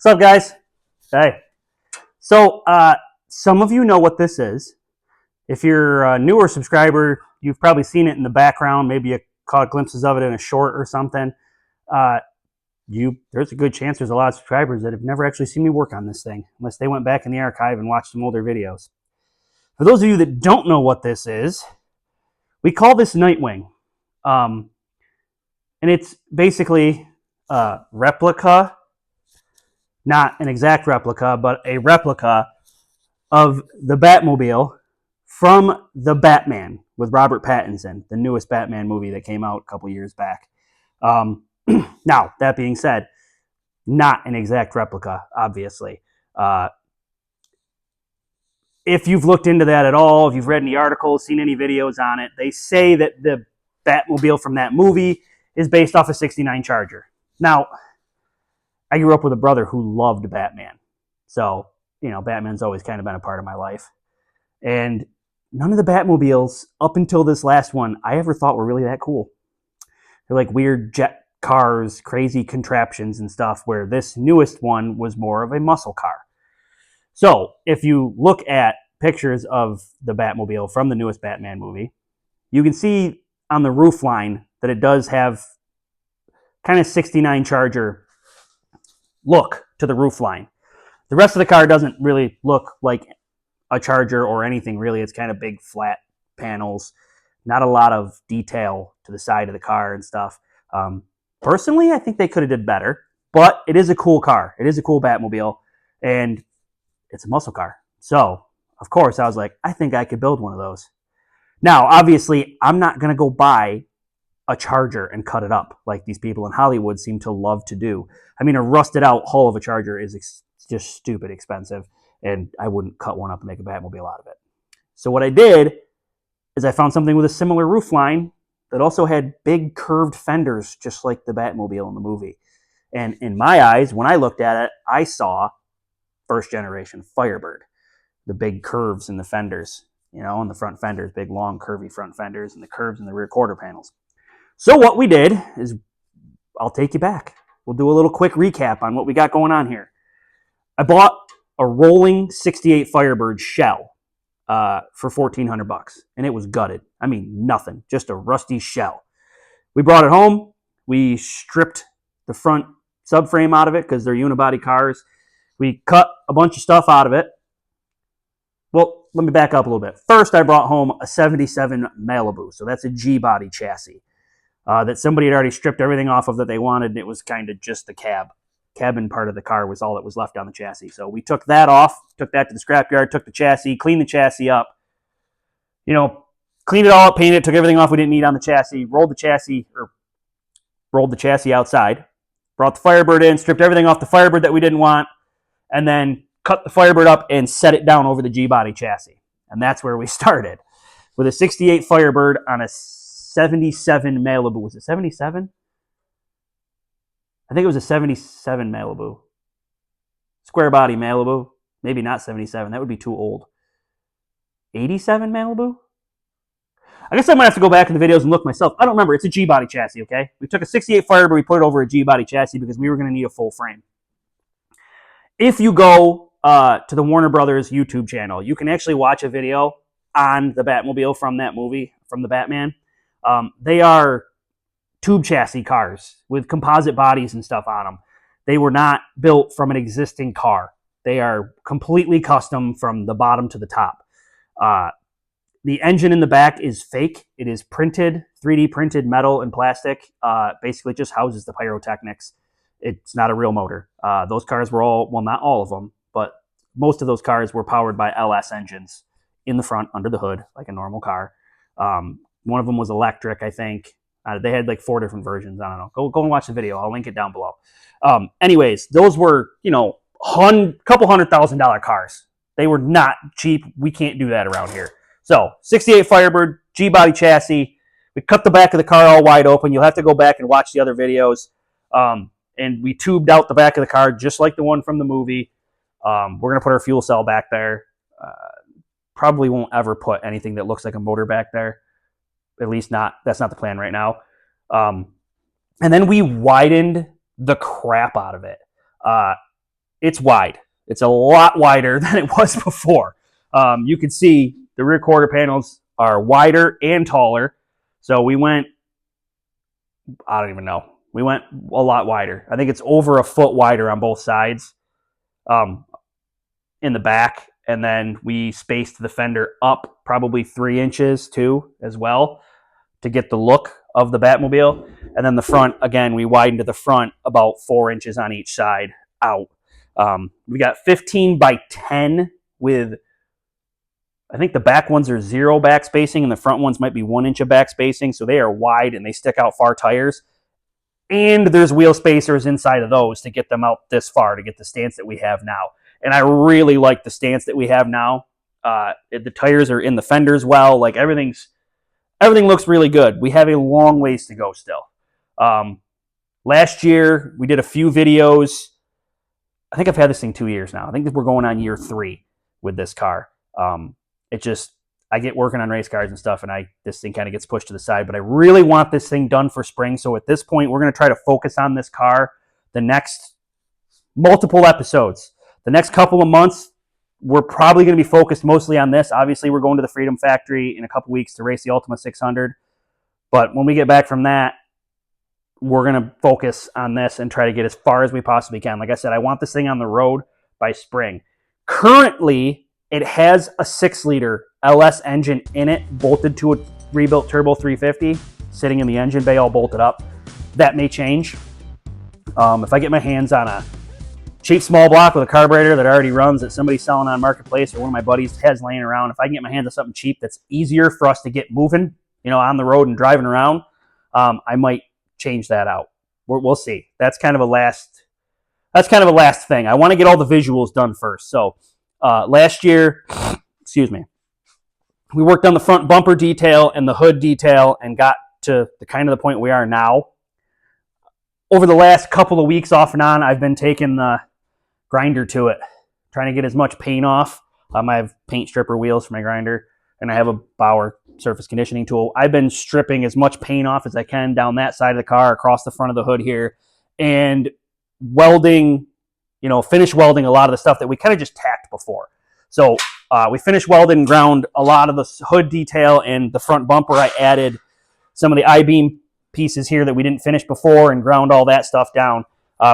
What's up, guys? Hey. So, some of you know what this is. If you're a newer subscriber, you've probably seen it in the background. Maybe you caught glimpses of it in a short or something. Uh, there's a good chance there's a lot of subscribers that have never actually seen me work on this thing, unless they went back in the archive and watched some older videos. For those of you that don't know what this is, we call this Nightwing. And it's basically a replica, not an exact replica, but a replica of the Batmobile from The Batman with Robert Pattinson, the newest Batman movie that came out a couple years back. Now, that being said, not an exact replica, obviously. If you've looked into that at all, if you've read any articles, seen any videos on it, they say that the Batmobile from that movie is based off a '69 Charger. Now, I grew up with a brother who loved Batman. So, Batman's always kind of been a part of my life. And none of the Batmobiles, up until this last one, I ever thought were really that cool. They're like weird jet cars, crazy contraptions and stuff, where this newest one was more of a muscle car. So, if you look at pictures of the Batmobile from the newest Batman movie, you can see on the roof line that it does have kind of '69 Charger look to the roof line. The rest of the car doesn't really look like a Charger or anything really. It's kind of big flat panels, not a lot of detail to the side of the car and stuff. Personally, I think they could have did better, but it is a cool car. It is a cool Batmobile, and it's a muscle car. So, of course, I was like, I think I could build one of those. Now, obviously, I'm not going to go buy a Charger and cut it up like these people in Hollywood seem to love to do. I mean, a rusted out hull of a Charger is just stupid expensive, and I wouldn't cut one up and make a Batmobile out of it. So what I did is I found something with a similar roof line that also had big curved fenders, just like the Batmobile in the movie. And in my eyes, when I looked at it, I saw first generation Firebird, the big curves in the fenders, in the front fenders, big long curvy front fenders, and the curves in the rear quarter panels. So what we did is, I'll take you back. We'll do a little quick recap on what we got going on here. I bought a rolling '68 Firebird shell for $1,400, and it was gutted. I mean, nothing, just a rusty shell. We brought it home. We stripped the front subframe out of it because they're unibody cars. We cut a bunch of stuff out of it. Well, let me back up a little bit. First, I brought home a '77 Malibu, so that's a G-body chassis. That somebody had already stripped everything off of that they wanted, and it was kind of just the cabin part of the car was all that was left on the chassis. So we took that off, took that to the scrapyard, took the chassis, cleaned the chassis up, cleaned it all up, painted it, took everything off we didn't need on the chassis, rolled the chassis outside, brought the Firebird in, stripped everything off the Firebird that we didn't want, and then cut the Firebird up and set it down over the G-body chassis. And that's where we started, with a '68 Firebird on a '77 Malibu. Was it '77? I think it was a '77 Malibu. Square body Malibu. Maybe not '77. That would be too old. '87 Malibu? I guess I might have to go back in the videos and look myself. I don't remember. It's a G-body chassis, okay? We took a '68 Firebird, we put it over a G-body chassis because we were going to need a full frame. If you go to the Warner Brothers YouTube channel, you can actually watch a video on the Batmobile from that movie, from the Batman. They are tube chassis cars with composite bodies and stuff on them. They were not built from an existing car. They are completely custom from the bottom to the top. The engine in the back is fake. It is printed, 3D printed metal and plastic. Basically just houses the pyrotechnics. It's not a real motor. Those cars were not all of them, but most of those cars were powered by LS engines in the front, under the hood, like a normal car. One of them was electric, I think. They had like 4 different versions. I don't know. Go and watch the video. I'll link it down below. Anyways, those were, couple $100,000 cars. They were not cheap. We can't do that around here. So, '68 Firebird, G-body chassis. We cut the back of the car all wide open. You'll have to go back and watch the other videos. And we tubed out the back of the car just like the one from the movie. We're going to put our fuel cell back there. Probably won't ever put anything that looks like a motor back there. At least that's not the plan right now. And then we widened the crap out of it. it's wide. It's a lot wider than it was before. You can see the rear quarter panels are wider and taller. So we went, I don't even know. We went a lot wider. I think it's over a foot wider on both sides in the back. And then we spaced the fender up probably 3 inches too, as well, to get the look of the Batmobile. And then the front, again, we widened to the front about 4 inches on each side out. We got 15 by 10 with, I think the back ones are 0 back spacing and the front ones might be 1 inch of back spacing. So they are wide and they stick out far tires. And there's wheel spacers inside of those to get them out this far, to get the stance that we have now. And I really like the stance that we have now. The tires are in the fenders well. Like everything looks really good. We have a long ways to go still. Last year, we did a few videos. I think I've had this thing 2 years now. I think we're going on year 3 with this car. I get working on race cars and stuff, and this thing kind of gets pushed to the side. But I really want this thing done for spring. So at this point, we're going to try to focus on this car the next multiple episodes. The next couple of months, we're probably going to be focused mostly on this. Obviously, we're going to the Freedom Factory in a couple weeks to race the Ultima 600. But when we get back from that, we're going to focus on this and try to get as far as we possibly can. Like I said, I want this thing on the road by spring. Currently, it has a 6-liter LS engine in it, bolted to a rebuilt turbo 350, sitting in the engine bay all bolted up. That may change. If I get my hands on a cheap small block with a carburetor that already runs, that somebody's selling on Marketplace or one of my buddies has laying around, if I can get my hands on something cheap that's easier for us to get moving, on the road and driving around, I might change that out. We'll see. That's kind of a last thing. I want to get all the visuals done first. So last year, we worked on the front bumper detail and the hood detail and got to the kind of the point we are now. Over the last couple of weeks off and on, I've been taking the grinder to it, trying to get as much paint off. I have paint stripper wheels for my grinder, and I have a Bauer surface conditioning tool. I've been stripping as much paint off as I can down that side of the car, across the front of the hood here, and welding, finish welding a lot of the stuff that we kind of just tacked before. So we finished welding and ground a lot of the hood detail and the front bumper. I added some of the I-beam pieces here that we didn't finish before and ground all that stuff down.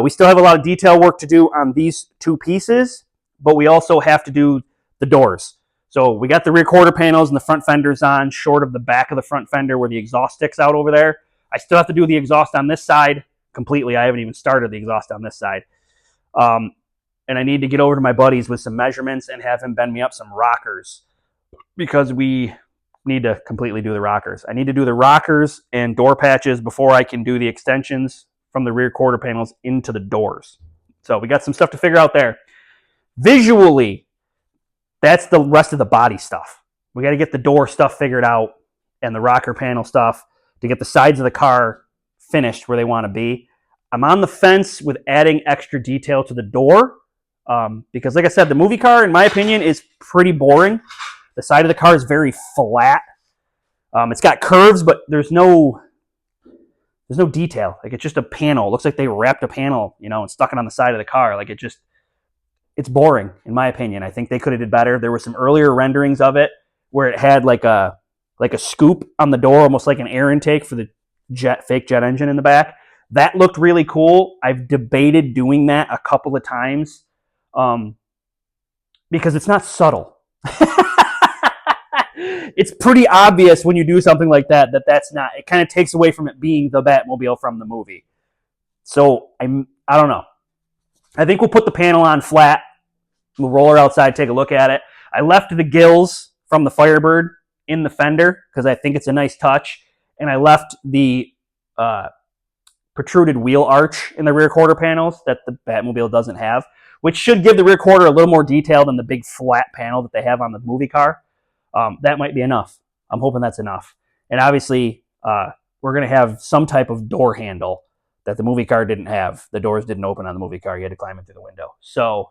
We still have a lot of detail work to do on these 2 pieces, but we also have to do the doors. So we got the rear quarter panels and the front fenders on, short of the back of the front fender where the exhaust sticks out over there. I still have to do the exhaust on this side completely. I haven't even started the exhaust on this side. And I need to get over to my buddies with some measurements and have him bend me up some rockers, because we need to completely do the rockers. I need to do the rockers and door patches before I can do the extensions from the rear quarter panels into the doors. So we got some stuff to figure out there. Visually, that's the rest of the body stuff. We got to get the door stuff figured out and the rocker panel stuff to get the sides of the car finished where they want to be. I'm on the fence with adding extra detail to the door because, like I said, the movie car, in my opinion, is pretty boring. The side of the car is very flat. It's got curves, but there's no detail. Like, it's just a panel. It looks like they wrapped a panel, and stuck it on the side of the car. Like, it's boring, in my opinion. I think they could have did better. There were some earlier renderings of it where it had like a scoop on the door, almost like an air intake for the fake jet engine in the back. That looked really cool. I've debated doing that a couple of times because it's not subtle. It's pretty obvious when you do something like that's not. It kind of takes away from it being the Batmobile from the movie. So I don't know. I think we'll put the panel on flat. We'll roll her outside, take a look at it. I left the gills from the Firebird in the fender because I think it's a nice touch. And I left the protruded wheel arch in the rear quarter panels that the Batmobile doesn't have, which should give the rear quarter a little more detail than the big flat panel that they have on the movie car. That might be enough. I'm hoping that's enough. And obviously, we're going to have some type of door handle that the movie car didn't have. The doors didn't open on the movie car. You had to climb in through the window. So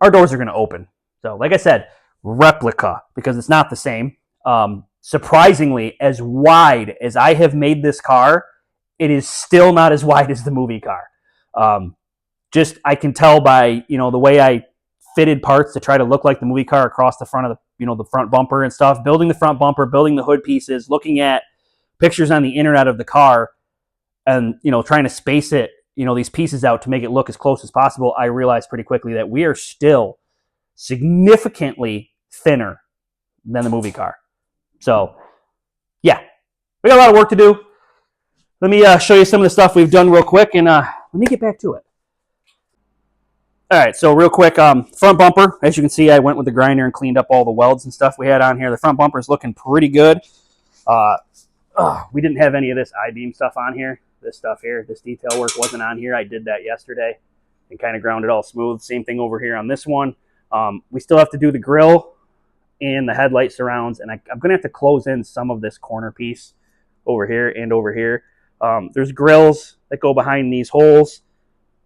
our doors are going to open. So like I said, replica, because it's not the same. Surprisingly, as wide as I have made this car, it is still not as wide as the movie car. just I can tell by, the way I fitted parts to try to look like the movie car across the front of the front bumper and stuff, building the front bumper, building the hood pieces, looking at pictures on the internet of the car, and trying to space it, these pieces out to make it look as close as possible. I realized pretty quickly that we are still significantly thinner than the movie car. So yeah, we got a lot of work to do. Let me show you some of the stuff we've done real quick, and let me get back to it. All right, so real quick, front bumper. As you can see, I went with the grinder and cleaned up all the welds and stuff we had on here. The front bumper is looking pretty good. We didn't have any of this I-beam stuff on here. This stuff here, this detail work wasn't on here. I did that yesterday and kind of ground it all smooth. Same thing over here on this one. We still have to do the grill and the headlight surrounds, and I'm going to have to close in some of this corner piece over here and over here. There's grills that go behind these holes,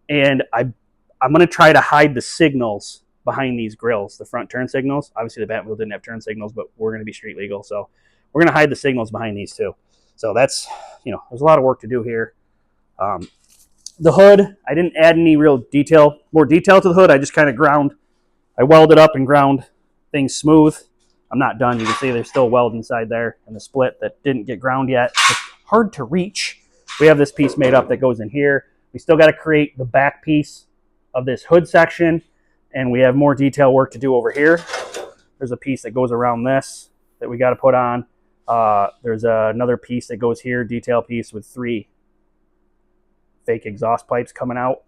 and I'm going to try to hide the signals behind these grills, the front turn signals. Obviously, the Batmobile didn't have turn signals, but we're going to be street legal, so we're going to hide the signals behind these too. So that's, there's a lot of work to do here. The hood, I didn't add any more detail to the hood. I just kind of I welded up and ground things smooth. I'm not done. You can see there's still weld inside there and the split that didn't get ground yet. It's hard to reach. We have this piece made up that goes in here. We still got to create the back piece of this hood section, and we have more detail work to do over here. There's a piece that goes around this that we got to put on. There's another piece that goes here, detail piece with 3 fake exhaust pipes coming out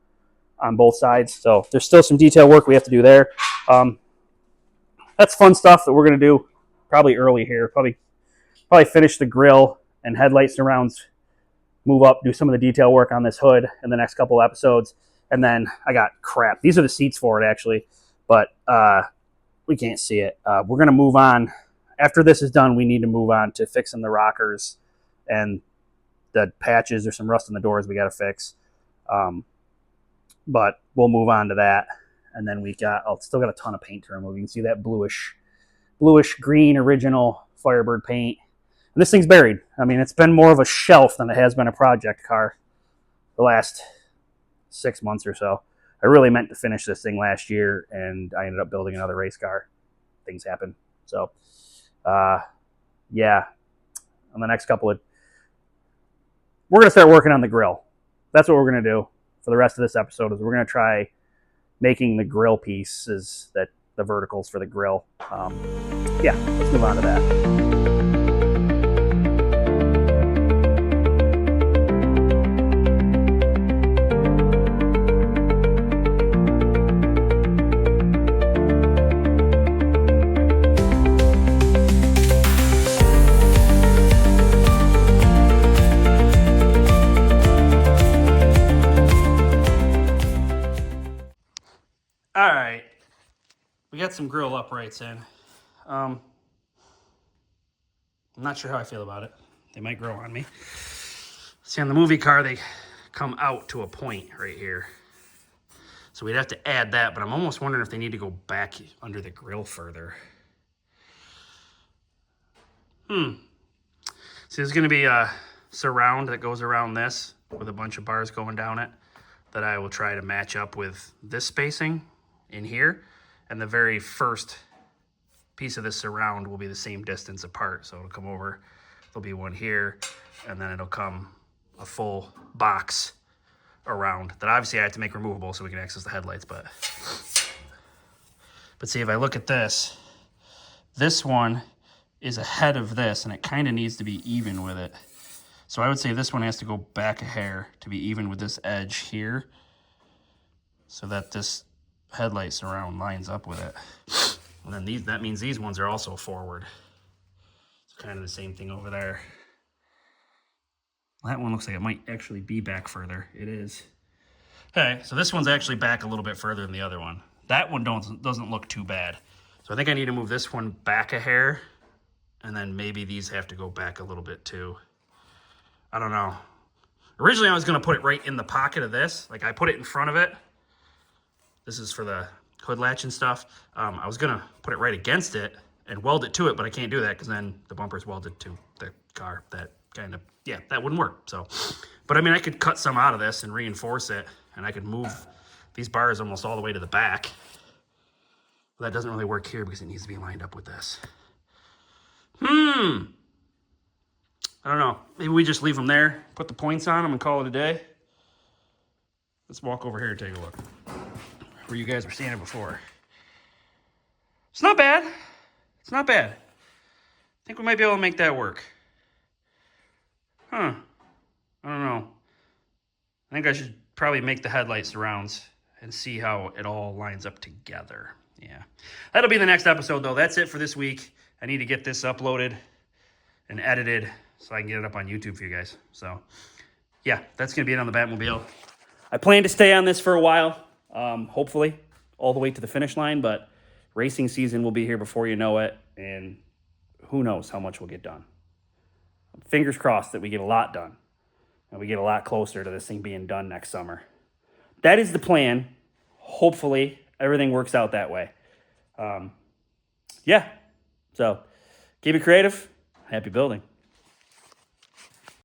on both sides. So there's still some detail work we have to do there. That's fun stuff that we're going to do probably early here. Probably finish the grill and headlight surrounds, move up, do some of the detail work on this hood in the next couple episodes. And then I got crap. These are the seats for it, actually, but we can't see it. We're going to move on. After this is done, we need to move on to fixing the rockers and the patches. There's some rust in the doors we got to fix. But we'll move on to that. And then still got a ton of paint to remove. You can see that bluish green original Firebird paint. And this thing's buried. I mean, it's been more of a shelf than it has been a project car the last 6 months or so. I really meant to finish this thing last year, and I ended up building another race car. Things happen. So, yeah. On the next we're going to start working on the grill. That's what we're going to do for the rest of this episode. Is we're going to try making the grill pieces, the verticals for the grill. Yeah, let's move on to that. All right, we got some grill uprights in. I'm not sure how I feel about it. They might grow on me. See, on the movie car, they come out to a point right here. So we'd have to add that, but I'm almost wondering if they need to go back under the grill further. See, there's going to be a surround that goes around this with a bunch of bars going down it that I will try to match up with this spacing in here, and the very first piece of this surround will be the same distance apart. So it'll come over, there'll be one here, and then it'll come a full box around that obviously I have to make removable so we can access the headlights. But see, if I look at this one is ahead of this, and it kind of needs to be even with it. So I would say this one has to go back a hair to be even with this edge here, so that this headlight surround lines up with it. And then that means these ones are also forward. It's kind of the same thing over there. That one looks like it might actually be back further. It is. Okay, so this one's actually back a little bit further than the other one. That one doesn't look too bad. So I think I need to move this one back a hair, and then maybe these have to go back a little bit too. I don't know. Originally I was gonna put it right in the pocket of this. Like, I put it in front of it. This is for the hood latch and stuff. I was gonna put it right against it and weld it to it, but I can't do that because then the bumper's welded to the car. That kind of, that wouldn't work. So, but I mean, I could cut some out of this and reinforce it, and I could move these bars almost all the way to the back. Well, that doesn't really work here because it needs to be lined up with this. I don't know. Maybe we just leave them there, put the points on them, and call it a day. Let's walk over here and take a look where you guys were seeing it before. It's not bad. It's not bad. I think we might be able to make that work. I don't know. I think I should probably make the headlight surrounds and see how it all lines up together. Yeah. That'll be the next episode, though. That's it for this week. I need to get this uploaded and edited so I can get it up on YouTube for you guys. So, yeah, that's going to be it on the Batmobile. I plan to stay on this for a while, hopefully, all the way to the finish line, but racing season will be here before you know it, and who knows how much we'll get done. Fingers crossed that we get a lot done, and we get a lot closer to this thing being done next summer. That is the plan. Hopefully, everything works out that way. Yeah. So, keep it creative. Happy building.